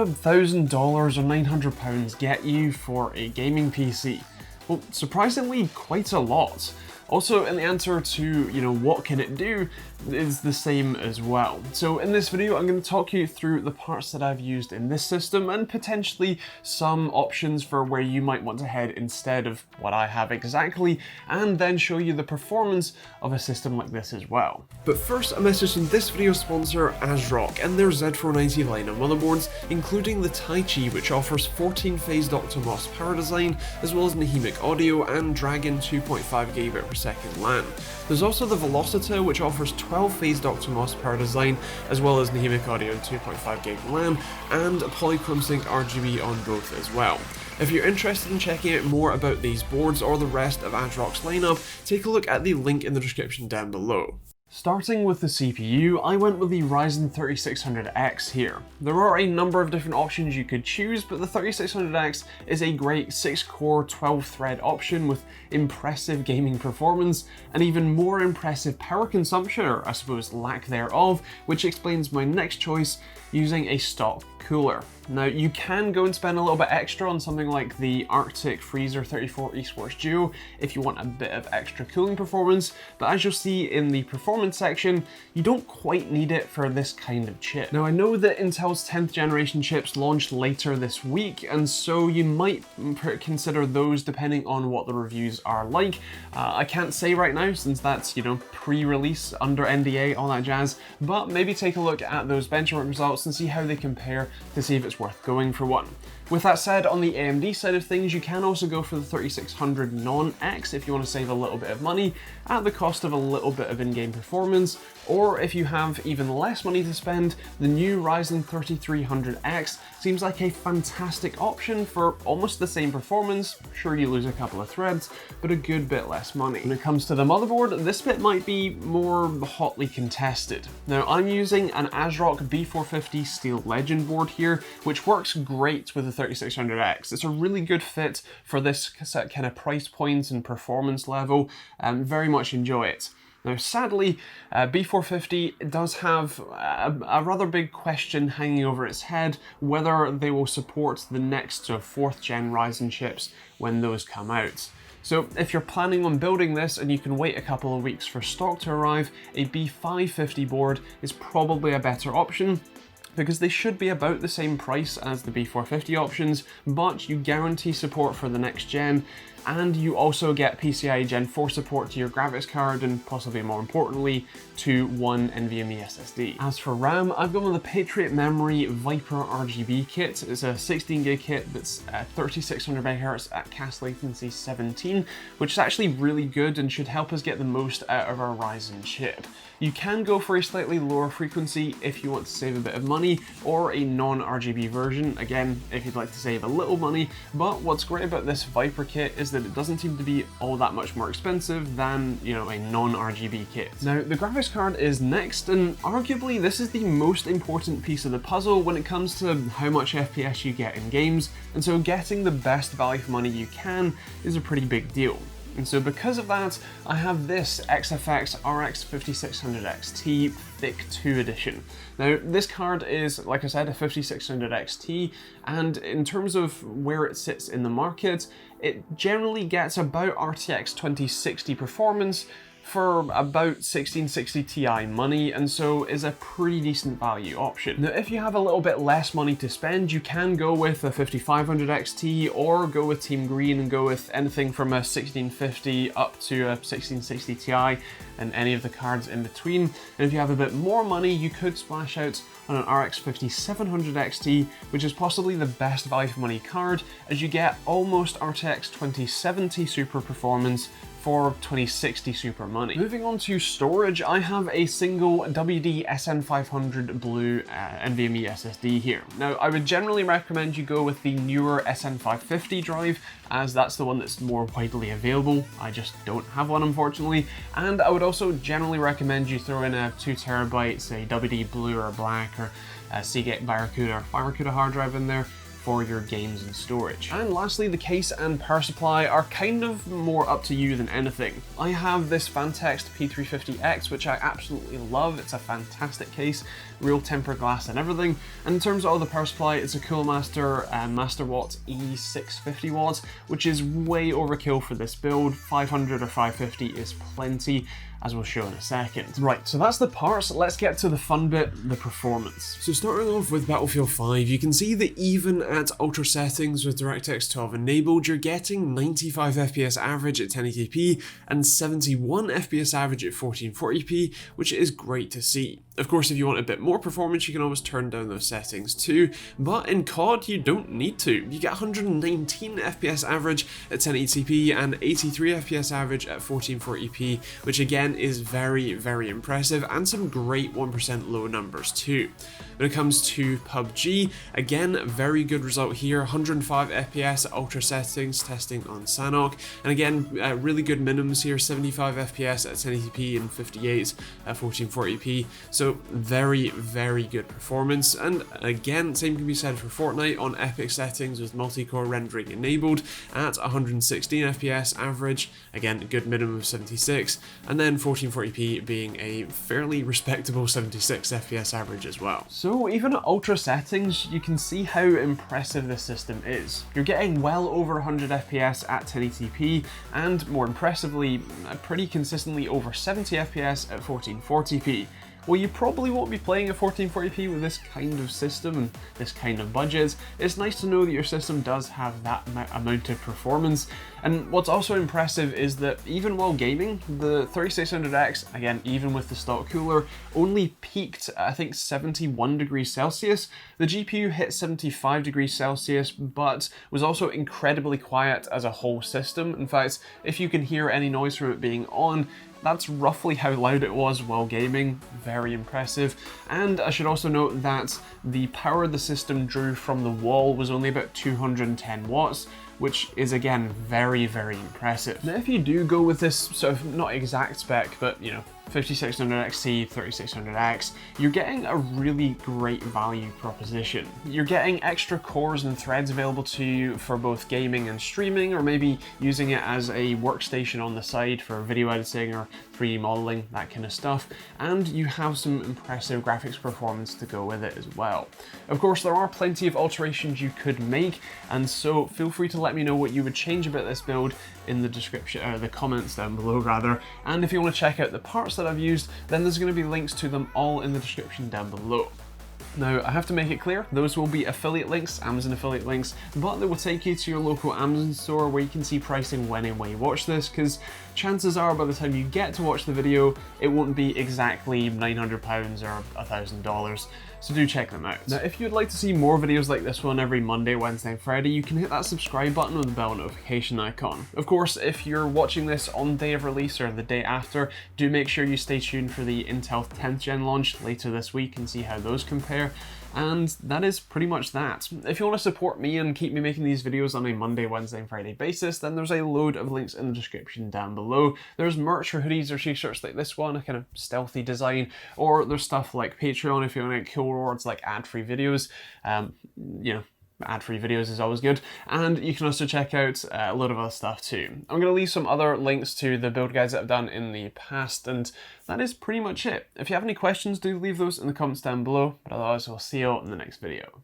$1,000 or £900 get you for a gaming PC? Well, surprisingly, quite a lot. Also, in the answer to, what can it do, is the same as well. So in this video, I'm going to talk you through the parts that I've used in this system and potentially some options for where you might want to head instead of what I have exactly, and then show you the performance of a system like this as well. But first, a message from this video sponsor, ASRock, and their Z490 line of motherboards, including the Taichi, which offers 14-phase Dr. Moss power design, as well as Nahimic audio and Dragon 2.5 gigabit per second LAN. There's also the Velocita, which offers 12-phase Dr. Moss power design, as well as Nahimic audio and 2.5 gig LAN, and Polychrome Sync RGB on both as well. If you're interested in checking out more about these boards or the rest of ASRock's lineup, take a look at the link in the description down below. Starting with the CPU, I went with the Ryzen 3600X here. There are a number of different options you could choose, but the 3600X is a great 6-core, 12-thread option with impressive gaming performance and even more impressive power consumption, or I suppose lack thereof, which explains my next choice, using a stock cooler. Now, you can go and spend a little bit extra on something like the Arctic Freezer 34 Esports Duo if you want a bit of extra cooling performance, but as you'll see in the performance section, you don't quite need it for this kind of chip. Now, I know that Intel's 10th generation chips launched later this week, and so you might consider those depending on what the reviews are like. I can't say right now since that's, pre-release under NDA, all that jazz, but maybe take a look at those benchmark results and see how they compare to see if it's worth going for one. With that said, on the AMD side of things, you can also go for the 3600 Non-X if you want to save a little bit of money at the cost of a little bit of in-game performance, or if you have even less money to spend, the new Ryzen 3300X seems like a fantastic option for almost the same performance. Sure, you lose a couple of threads, but a good bit less money. When it comes to the motherboard, this bit might be more hotly contested. Now, I'm using an ASRock B450 Steel Legend board here, which works great with the 3600X. It's a really good fit for this kind of price point and performance level, and very much enjoy it. Now, sadly, B450 does have a rather big question hanging over its head, whether they will support the next or 4th gen Ryzen chips when those come out. So if you're planning on building this and you can wait a couple of weeks for stock to arrive, a B550 board is probably a better option, because they should be about the same price as the B450 options, but you guarantee support for the next gen, and you also get PCIe Gen 4 support to your graphics card, and possibly more importantly, to one NVMe SSD. As for RAM, I've gone with the Patriot Memory Viper RGB kit. It's a 16 gig kit that's 3600 MHz at cast latency 17, which is actually really good and should help us get the most out of our Ryzen chip. You can go for a slightly lower frequency if you want to save a bit of money, or a non-RGB version, again, if you'd like to save a little money, but what's great about this Viper kit is that it doesn't seem to be all that much more expensive than, a non-RGB kit. Now, the graphics card is next, and arguably this is the most important piece of the puzzle when it comes to how much FPS you get in games, and so getting the best value for money you can is a pretty big deal. And so because of that, I have this XFX RX 5600 XT Thick 2 edition. Now, this card is, like I said, a 5600 XT, and in terms of where it sits in the market, it generally gets about RTX 2060 performance for about 1660 Ti money, and so is a pretty decent value option. Now, if you have a little bit less money to spend, you can go with a 5500 XT or go with Team Green and go with anything from a 1650 up to a 1660 Ti and any of the cards in between. And if you have a bit more money, you could splash out on an RX 5700 XT, which is possibly the best value for money card, as you get almost RTX 2070 super performance for 2060 super money. Moving on to storage, I have a single WD SN500 Blue NVMe SSD here. Now, I would generally recommend you go with the newer SN550 drive, as that's the one that's more widely available. I just don't have one, unfortunately. And I would also generally recommend you throw in a 2 TB, say WD Blue or Black or Seagate Barracuda or Barracuda hard drive in there for your games and storage. And lastly, the case and power supply are kind of more up to you than anything. I have this Phanteks P350X, which I absolutely love. It's a fantastic case, real tempered glass and everything. And in terms of the power supply, it's a Coolmaster Masterwatt E650W, which is way overkill for this build. 500 or 550 is plenty, as we'll show in a second. Right, so that's the parts. Let's get to the fun bit, the performance. So starting off with Battlefield 5, you can see that even at ultra settings with DirectX 12 enabled, you're getting 95 FPS average at 1080p and 71 FPS average at 1440p, which is great to see. Of course, if you want a bit more performance, you can always turn down those settings too, but in COD, you don't need to. You get 119 FPS average at 1080p and 83 FPS average at 1440p, which again is very, very impressive, and some great 1% low numbers too. When it comes to PUBG, again, very good result here, 105 FPS at ultra settings, testing on Sanhok, and again, really good minimums here, 75 FPS at 1080p and 58 at 1440p, so very, very good performance. And again, same can be said for Fortnite on epic settings with multi-core rendering enabled at 116 FPS average, again, a good minimum of 76, and then 1440p being a fairly respectable 76 FPS average as well. So even at ultra settings, you can see how impressive this system is. You're getting well over 100 FPS at 1080p, and more impressively, pretty consistently over 70 FPS at 1440p. Well, you probably won't be playing at 1440p with this kind of system and this kind of budget. It's nice to know that your system does have that amount of performance. And what's also impressive is that even while gaming, the 3600X, again, even with the stock cooler, only peaked at, I think, 71 degrees Celsius. The GPU hit 75 degrees Celsius, but was also incredibly quiet as a whole system. In fact, if you can hear any noise from it being on, that's roughly how loud it was while gaming. Very impressive. And I should also note that the power the system drew from the wall was only about 210 watts, which is again very, very impressive. Now if you do go with this sort of not exact spec, but you know, 5600XT, 3600X, you're getting a really great value proposition. You're getting extra cores and threads available to you for both gaming and streaming, or maybe using it as a workstation on the side for video editing or 3D modeling, that kind of stuff. And you have some impressive graphics performance to go with it as well. Of course, there are plenty of alterations you could make, and so feel free to let me know what you would change about this build in the description, or the comments down below rather. And if you want to check out the parts that I've used, then there's going to be links to them all in the description down below. Now, I have to make it clear, those will be affiliate links, Amazon affiliate links, but they will take you to your local Amazon store where you can see pricing when and where you watch this, because chances are by the time you get to watch the video, it won't be exactly £900 or $1,000. So do check them out. Now, if you'd like to see more videos like this one every Monday, Wednesday, and Friday, you can hit that subscribe button with the bell notification icon. Of course, if you're watching this on day of release or the day after, do make sure you stay tuned for the Intel 10th Gen launch later this week and see how those compare. And that is pretty much that. If you want to support me and keep me making these videos on a Monday, Wednesday, and Friday basis, then there's a load of links in the description down below. There's merch or hoodies or t-shirts like this one, a kind of stealthy design, or there's stuff like Patreon if you want to get cool rewards like ad-free videos. You know, ad-free videos is always good, and you can also check out a load of other stuff too. I'm going to leave some other links to the build guides that I've done in the past, and that is pretty much it. If you have any questions, do leave those in the comments down below, but otherwise we'll see you all in the next video.